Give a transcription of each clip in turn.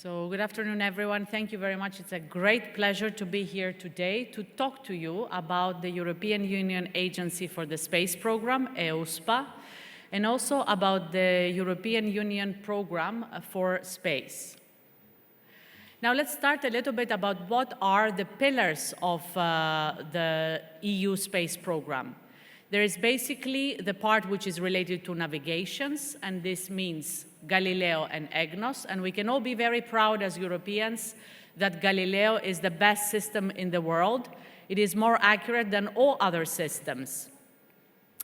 So good afternoon, everyone. Thank you very much. It's a great pleasure to be here today to talk to you about the European Union Agency for the Space Program, EUSPA, and also about the European Union Program for Space. Now let's start a little bit about what are the pillars of the EU Space Program. There is basically the part which is related to navigations, and this means Galileo and EGNOS, and we can all be very proud as Europeans that Galileo is the best system in the world. It is more accurate than all other systems.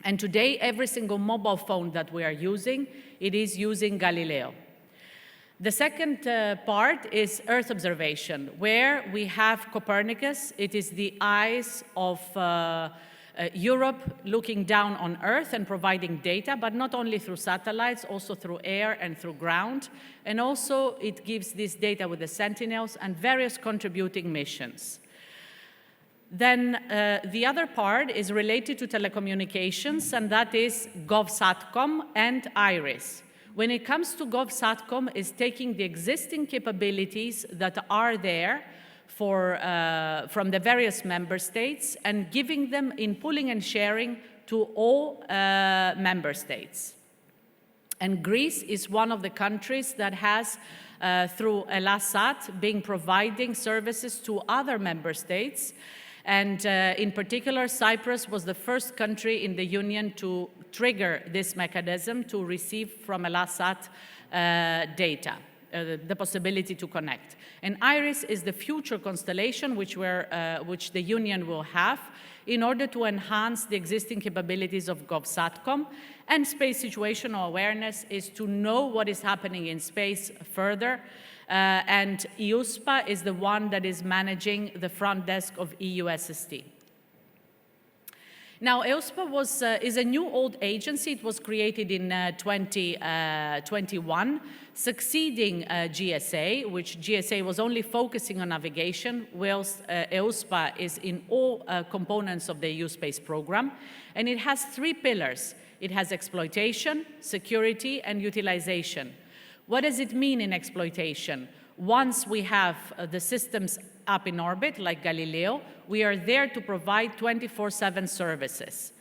And today, every single mobile phone that we are using, it is using Galileo. The second part is Earth observation, where we have Copernicus. It is the eyes of Europe looking down on Earth and providing data, but not only through satellites, also through air and through ground. And also it gives this data with the Sentinels and various contributing missions. Then the other part is related to telecommunications, and that is GovSatcom and IRIS. When it comes to GovSatcom, is taking the existing capabilities that are there from the various member states and giving them in pooling and sharing to all member states. And Greece is one of the countries that has, through ELASAT, been providing services to other member states. And in particular, Cyprus was the first country in the Union to trigger this mechanism to receive from ELASAT data. The possibility to connect. And IRIS is the future constellation which the Union will have in order to enhance the existing capabilities of GovSatcom. And space situational awareness is to know what is happening in space further. And EUSPA is the one that is managing the front desk of EUSST. Now, EUSPA is a new old agency. It was created in 2021, succeeding GSA, which GSA was only focusing on navigation, whilst EUSPA is in all components of the EU space program. And it has three pillars. It has exploitation, security, and utilization. What does it mean in exploitation? Once we have the systems up in orbit, like Galileo, we are there to provide 24/7 services.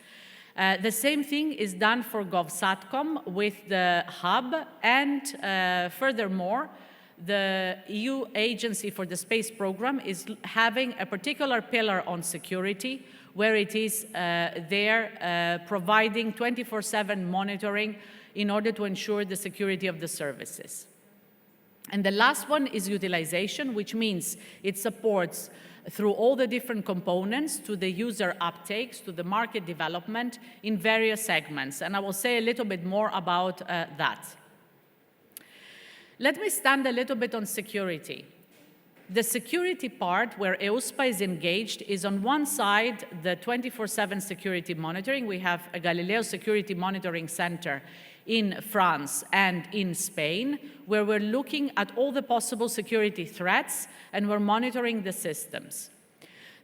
The same thing is done for GovSatcom with the hub, and furthermore, the EU Agency for the Space Program is having a particular pillar on security, where it is providing 24/7 monitoring in order to ensure the security of the services. And the last one is utilization, which means it supports through all the different components to the user uptakes, to the market development in various segments. And I will say a little bit more about that. Let me stand a little bit on security. The security part where EUSPA is engaged is on one side the 24/7 security monitoring. We have a Galileo Security Monitoring Center in France and in Spain, where we're looking at all the possible security threats and we're monitoring the systems.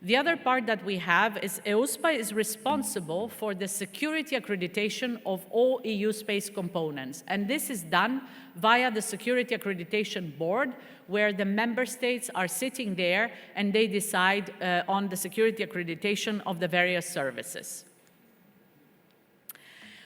The other part that we have is EUSPA is responsible for the security accreditation of all EU space components. And this is done via the Security Accreditation Board, where the member states are sitting there and they decide on the security accreditation of the various services.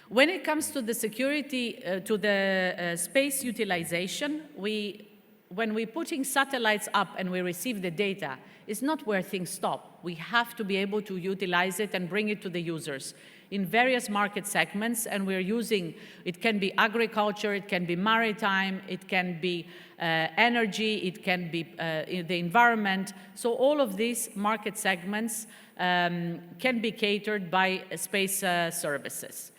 When it comes to the security, to the space utilization, when we're putting satellites up and we receive the data, it's not where things stop. We have to be able to utilize it and bring it to the users in various market segments, and we're using, it can be agriculture, it can be maritime, it can be energy, it can be the environment. So all of these market segments can be catered by space services.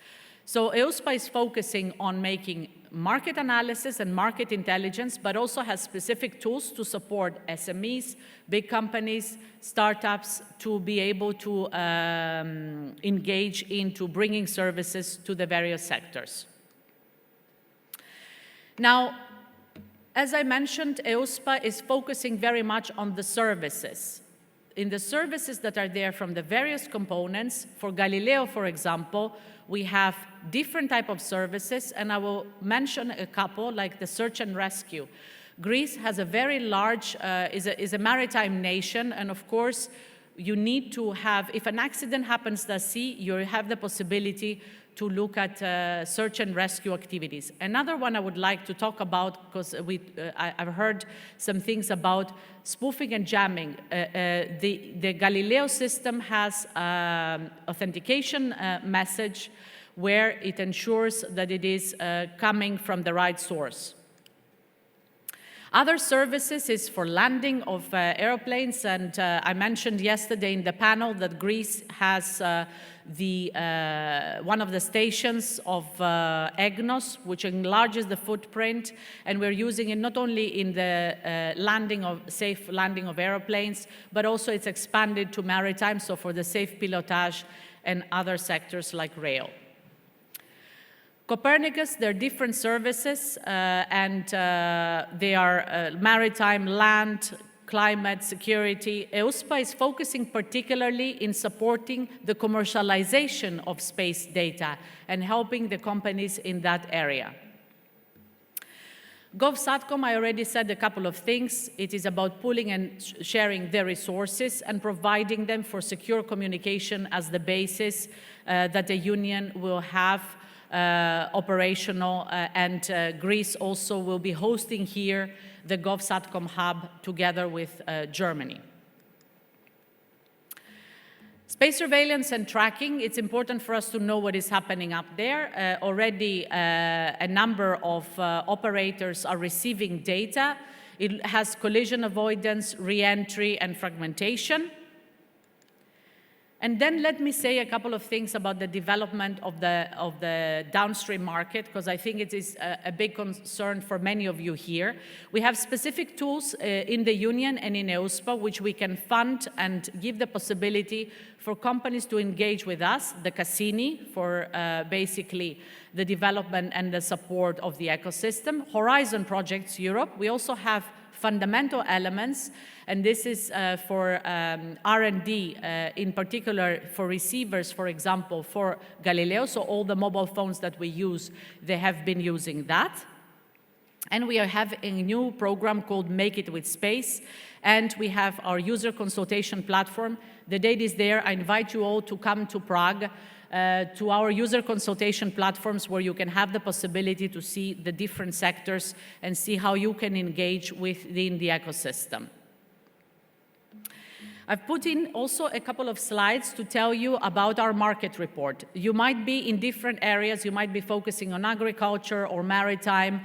So EUSPA is focusing on making market analysis and market intelligence, but also has specific tools to support SMEs, big companies, startups to be able to engage into bringing services to the various sectors. Now, as I mentioned, EUSPA is focusing very much on the services. In the services that are there from the various components, for Galileo, for example, we have different type of services, and I will mention a couple, like the search and rescue. Greece has a very large, is a maritime nation, and of course, you need to have, if an accident happens at sea, you have the possibility to look at search and rescue activities. Another one I would like to talk about, because I've heard some things about spoofing and jamming. The Galileo system has authentication message where it ensures that it is coming from the right source. Other services is for landing of airplanes, and I mentioned yesterday in the panel that Greece has one of the stations of EGNOS, which enlarges the footprint, and we're using it not only in the safe landing of airplanes, but also it's expanded to maritime, so for the safe pilotage and other sectors like rail. Copernicus, there are different services, and they are maritime, land, climate, security. EUSPA is focusing particularly in supporting the commercialization of space data and helping the companies in that area. GovSatcom, I already said a couple of things. It is about pooling and sharing their resources and providing them for secure communication as the basis that the Union will have operational, and Greece also will be hosting here the GovSatcom hub together with Germany. Space surveillance and tracking, it's important for us to know what is happening up there. Already a number of operators are receiving data. It has collision avoidance, re-entry, and fragmentation. And then let me say a couple of things about the development of the downstream market, because I think it is a big concern for many of you here. We have specific tools in the Union and in EUSPA, which we can fund and give the possibility for companies to engage with us, the Cassini, for basically the development and the support of the ecosystem. Horizon Projects Europe, we also have fundamental elements, and this is for R&D, in particular for receivers, for example, for Galileo. So all the mobile phones that we use, they have been using that. And we have a new program called Make It With Space, and we have our user consultation platform. The date is there. I invite you all to come to Prague, to our user consultation platforms, where you can have the possibility to see the different sectors and see how you can engage within the ecosystem. I've put in also a couple of slides to tell you about our market report. You might be in different areas. You might be focusing on agriculture or maritime.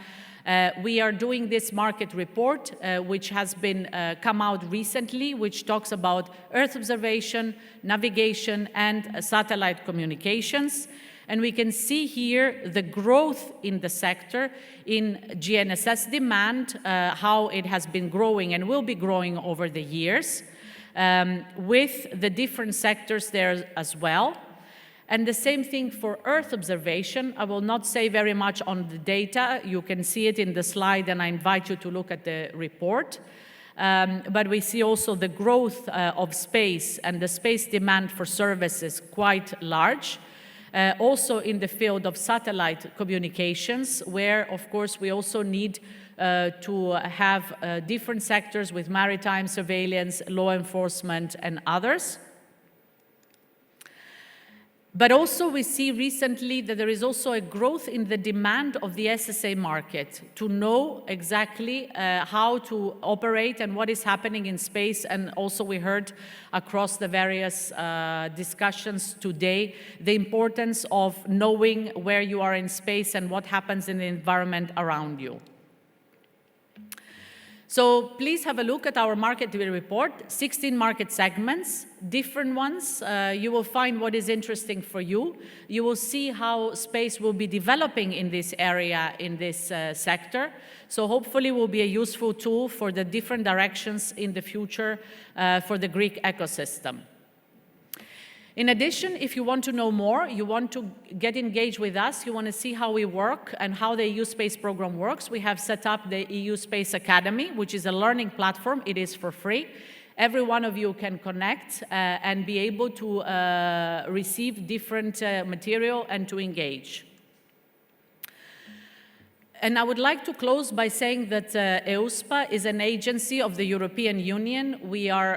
We are doing this market report, which has been come out recently, which talks about Earth observation, navigation, and satellite communications. And we can see here the growth in the sector in GNSS demand, how it has been growing and will be growing over the years, with the different sectors there as well. And the same thing for Earth observation. I will not say very much on the data. You can see it in the slide, and I invite you to look at the report. But we see also the growth of space and the space demand for services quite large. Also in the field of satellite communications, where, of course, we also need to have different sectors with maritime surveillance, law enforcement, and others. But also we see recently that there is also a growth in the demand of the SSA market to know exactly how to operate and what is happening in space. And also we heard across the various discussions today the importance of knowing where you are in space and what happens in the environment around you. So please have a look at our market report, 16 market segments, different ones. You will find what is interesting for you. You will see how space will be developing in this area, in this sector. So hopefully will be a useful tool for the different directions in the future for the Greek ecosystem. In addition, if you want to know more, you want to get engaged with us, you want to see how we work and how the EU Space Program works, we have set up the EU Space Academy, which is a learning platform. It is for free. Every one of you can connect and be able to receive different material and to engage. And I would like to close by saying that EUSPA is an agency of the European Union.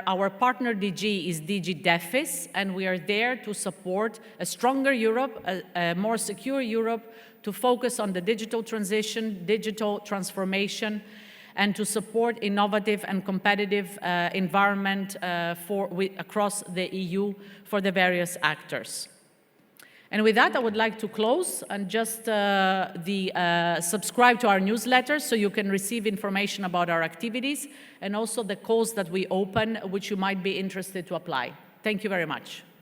Our partner DG is DG DEFIS, and we are there to support a stronger Europe, a more secure Europe, to focus on the digital transition, digital transformation, and to support innovative and competitive environment across the EU for the various actors. And with that, I would like to close and just subscribe to our newsletter so you can receive information about our activities and also the calls that we open, which you might be interested to apply. Thank you very much.